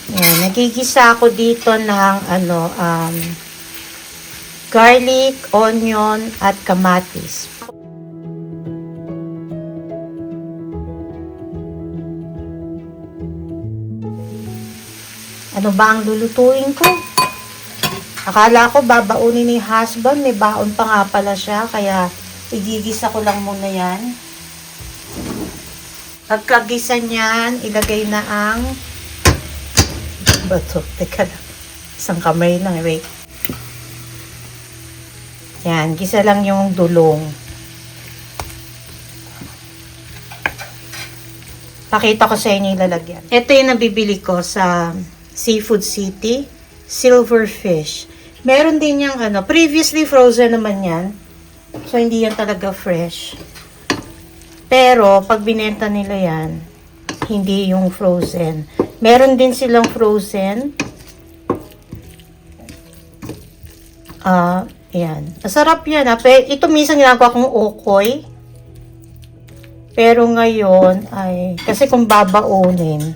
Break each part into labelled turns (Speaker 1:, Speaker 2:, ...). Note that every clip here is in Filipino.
Speaker 1: Yan, nagigisa ako dito ng garlic, onion, at kamatis. Ano ba ang lulutuin ko? Akala ko babaunin ni husband, may baon pa nga pala siya, kaya igigisa ko lang muna yan. Pagkagisa niyan, ilagay na ang bato. Teka lang. Isang kamay lang. Wait. Yan. Gisa lang yung dulong. Pakita ko sa inyo yung lalagyan. Ito yung nabibili ko sa Seafood City. Silverfish. Meron din yung previously frozen naman yan. So, hindi yan talaga fresh. Pero, pag binenta nila yan, hindi yung frozen. Meron din silang frozen. Yan. Masarap yan. Ito minsan ginagawa kong okoy. Pero ngayon, kasi kung babaunin,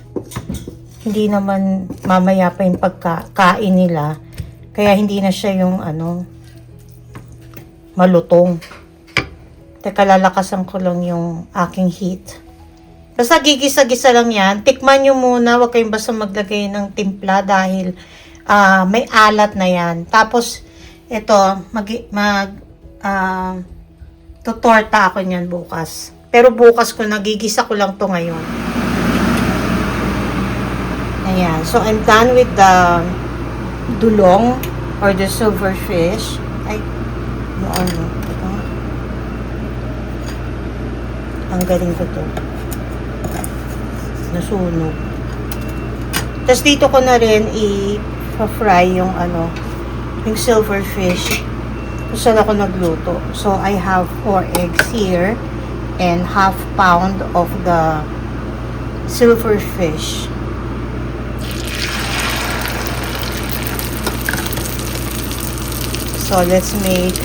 Speaker 1: hindi naman mamaya pa yung pagkain nila. Kaya hindi na siya yung malutong. Teka, lalakasan ko lang yung aking heat. Basta gigisa-gisa lang yan. Tikman nyo muna. Huwag kayong basta maglagay ng timpla dahil may alat na yan. Tapos, ito, tutorta ako niyan bukas. Pero bukas ko, nagigisa ko lang to ngayon. Ayan. So, I'm done with the dulong or the silverfish. Ang galing ko to. Nasunog. Tapos dito ko na rin i-fry yung yung silverfish. Kung saan ako nagluto. So, I have 4 eggs here and half pound of the silverfish. So, let's make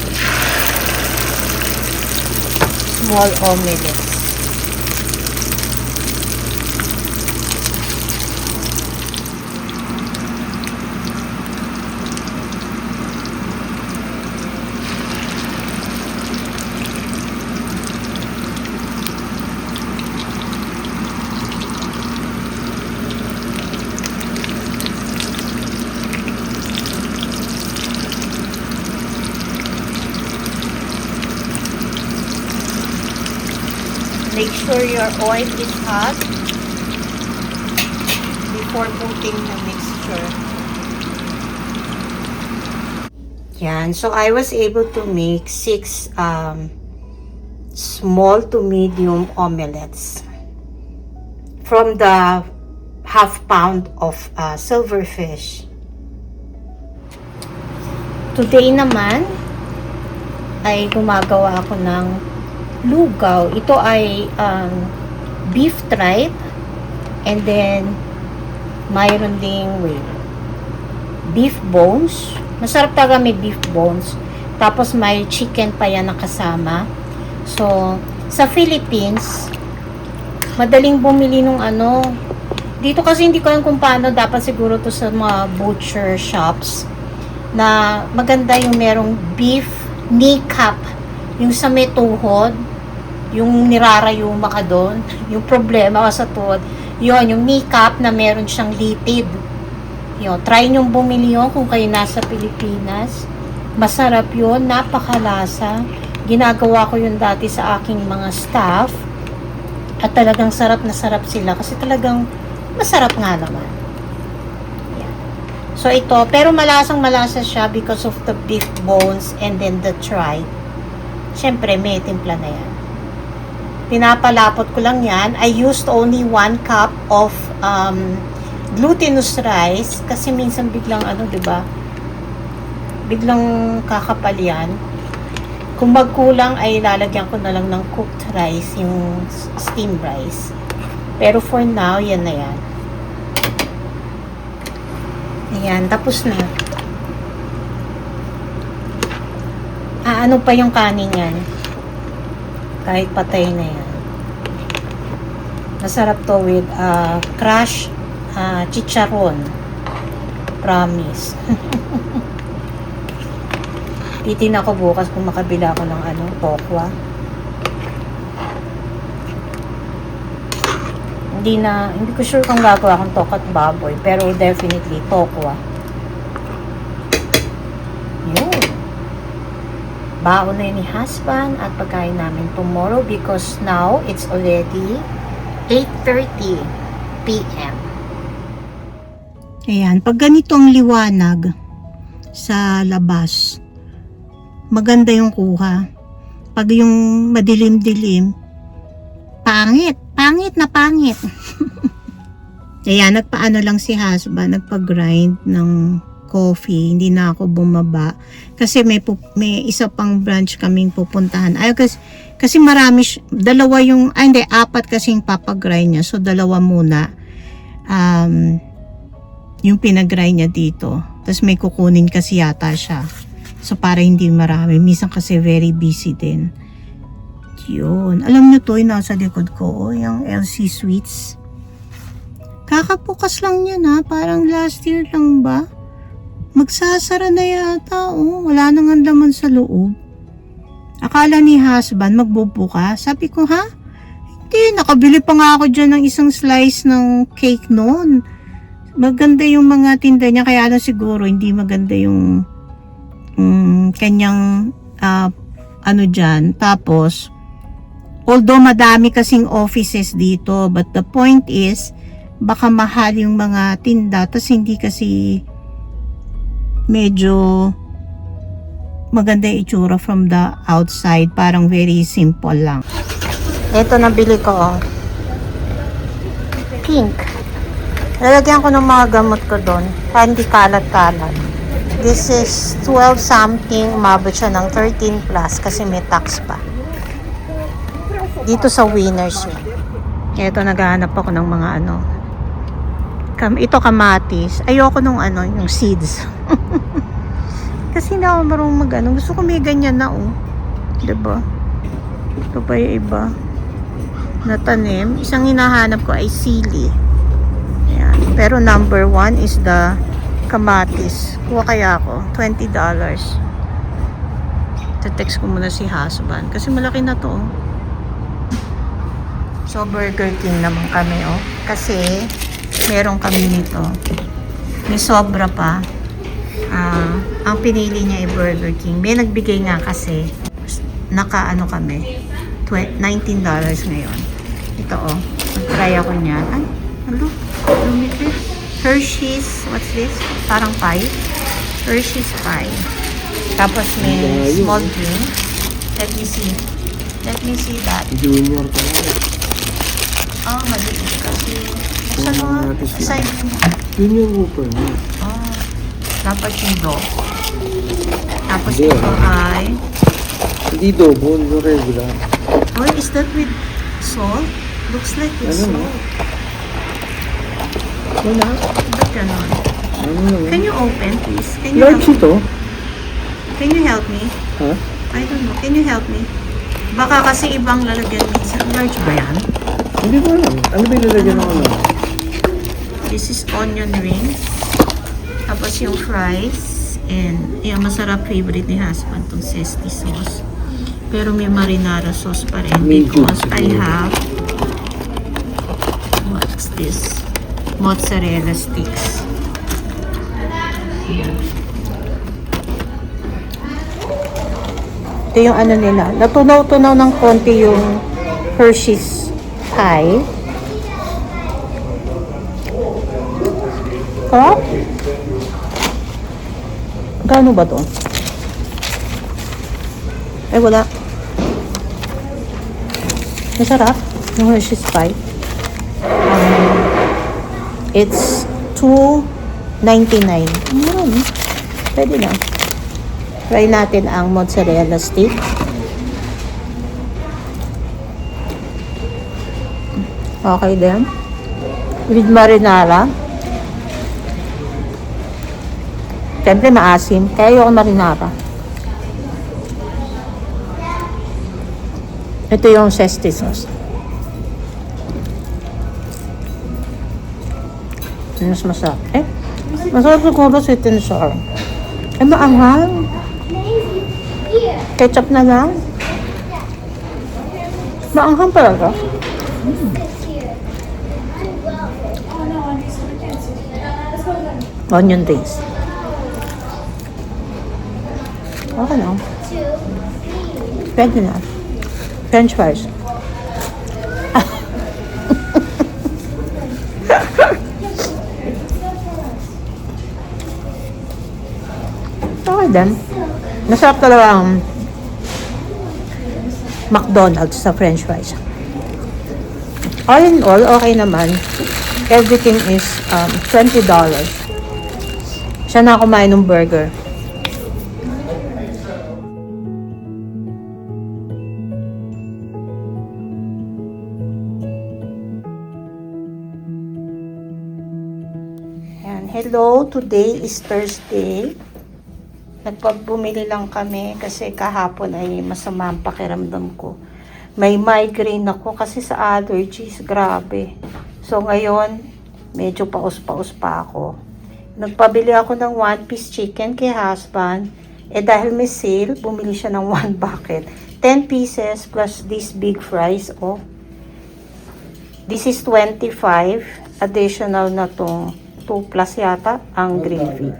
Speaker 1: small omelette. Make sure your oil is hot before putting the mixture. Yan. So, I was able to make 6 small to medium omelettes from the half pound of silverfish. Today naman ay gumagawa ako ng lugaw. Ito ay beef tripe and then mayroon ding beef bones. Masarap talaga may beef bones. Tapos may chicken pa yan nakasama. So, sa Philippines, madaling bumili nung dito kasi hindi ko alam kung paano, dapat siguro to sa mga butcher shops na maganda yung merong beef kneecap, yung sa may tuhod, yung nirarayuma ka doon, yung problema sa tuhod, yun, yung kneecap na meron siyang litid. Yun, try nyong bumili yun kung kayo nasa Pilipinas. Masarap yun, napakalasa. Ginagawa ko yun dati sa aking mga staff. At talagang sarap na sarap sila kasi talagang masarap nga naman. Yan. So ito, pero malasang malasa siya because of the beef bones and then the tripe. Siyempre, may timpla na yan. Pinapalapot ko lang yan. I used only 1 cup of glutinous rice kasi minsan biglang diba? Biglang kakapal yan. Kung magkulang ay lalagyan ko na lang ng cooked rice, yung steamed rice. Pero for now, yan na yan. Ayan, tapos na. Ano pa yung kanin yan? Kahit patay na yan. Masarap to with crushed chicharon. Promise. Titin ako bukas kung makabila ako ng tokwa. Hindi ko sure kung gagawa akong tokwa at baboy, pero definitely tokwa. Yun. Baon na yun ni husband at pagkain namin tomorrow because now it's already 8:30 p.m. Ayan, pag ganitong liwanag sa labas, maganda yung kuha. Pag yung madilim-dilim, pangit na pangit. Ayan, nagpaano lang si husband, nagpa-grind ng coffee, hindi na ako bumaba kasi may isa pang branch kaming pupuntahan. Ay, kasi marami, apat kasing papagrind niya, so dalawa muna yung pinagrind niya dito, tapos may kukunin kasi yata siya, so para hindi marami, minsan kasi very busy din. Yun, alam niyo to, yung nasa likod ko, yung LC Sweets, kakapukas lang yun parang last year lang ba. Magsasara na yata, wala nang laman sa loob. Akala ni husband magbubuka. Sabi ko, hindi, nakabili pa nga ako dyan ng isang slice ng cake noon. Maganda yung mga tinda niya, kaya lang siguro hindi maganda yung kanyang dyan. Tapos, although madami kasing offices dito, but the point is, baka mahal yung mga tinda, tas hindi kasi medyo maganda yung itsura from the outside, parang very simple lang. Ito nabili ko, pink. Lalagyan ko ng mga gamot ko doon, hindi kalat-kalat. This is 12 something, umabot siya ng 13 plus kasi may tax pa. Dito sa Winners yun. Ito, naghahanap ako ng mga ito kamatis. Ayoko nung yung seeds. Kasi hindi ako marunong gusto ko may ganyan na diba? Ito pa yung iba na tanim. Isang hinahanap ko ay sili. Ayan. Pero number 1 is the kamatis. Kuha kaya ako $20. Text ko muna si husband kasi malaki na to. So Burger King naman kami kasi meron kami nito. May sobra pa. Ang pinili niya ay Burger King. May nagbigay nga kasi. Kami. $19 ngayon. Ito mag-try ako niyan. Ay, lumipit. Hershey's, what's this? Parang pie. Hershey's pie. Tapos may small drink. Let me see that.
Speaker 2: Junior pa lang.
Speaker 1: Maliit kasi. Aside mo.
Speaker 2: Junior mo pa lang.
Speaker 1: Dapat yung dog. Tapos ito ay...
Speaker 2: Hindi double, no regular.
Speaker 1: Oh, is that with salt? Looks like with salt.
Speaker 2: Wala.
Speaker 1: Ba't ganon? Can you open, please?
Speaker 2: Large ito?
Speaker 1: Can you help me?
Speaker 2: Ha?
Speaker 1: I don't know. Can you help me? Baka kasi ibang lalagyan minsan. Large ba yan?
Speaker 2: Hindi ko alam. Ano ba yung lalagyan ng
Speaker 1: This is onion rings. Tapos yung fries. And yung masarap favorite ni husband tong zesty sauce. Pero may marinara sauce pa rin because I have what's this? Mozzarella sticks. Ayan. Ito yung nila. Natunaw-tunaw ng konti yung Hershey's pie. Sarap? Gano ba to? Ay, wala. Masarap. Yung Hershey's pie. It's $2.99. Pwede na. Try natin ang mozzarella stick. Okay din. With marinara. Siyempre maasim. Kaya ayoko marinara. Ito yung zesty sauce. Mas masarap. Masarap siguro sweet and sour. Maanghang. Ketchup na lang. Maanghang talaga. Onion rings. Okay lang. Pwede na. French fries. Okay din. Masarap talaga ang McDonald's sa French fries. All in all, okay naman. Everything is $20. Siya na kumain ng burger. Ayan. Hello, today is Thursday. Nagpagbumili lang kami kasi kahapon ay masama ang pakiramdam ko. May migraine ako kasi sa allergies, grabe. So ngayon, medyo paus-paus pa ako. Nagpabili ako ng 1-piece chicken kay husband. Dahil may sale, bumili siya ng 1 bucket. 10 pieces plus these big fries. Oh. This is 25. Additional na tong 2 plus yata ang gravy.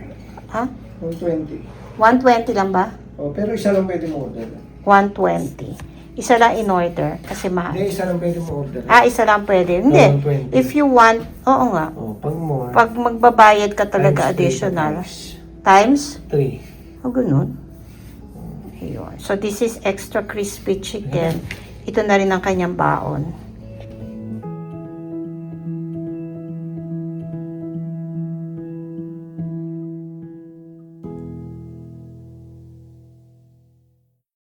Speaker 1: Ha?
Speaker 2: 120.
Speaker 1: 120 lang ba?
Speaker 2: Oh, pero isa lang pwede mo order.
Speaker 1: 120. Isa lang in order kasi mahal.
Speaker 2: Hindi, isa lang pwede mo order.
Speaker 1: Isa lang pwede. Hindi.
Speaker 2: 120.
Speaker 1: If you want, oo nga.
Speaker 2: Oh, pag more.
Speaker 1: Pag magbabayad ka talaga
Speaker 2: times
Speaker 1: additional.
Speaker 2: three,
Speaker 1: Times?
Speaker 2: 3.
Speaker 1: Ganun. Ayun. So, this is extra crispy chicken. Ito na rin ang kanyang baon.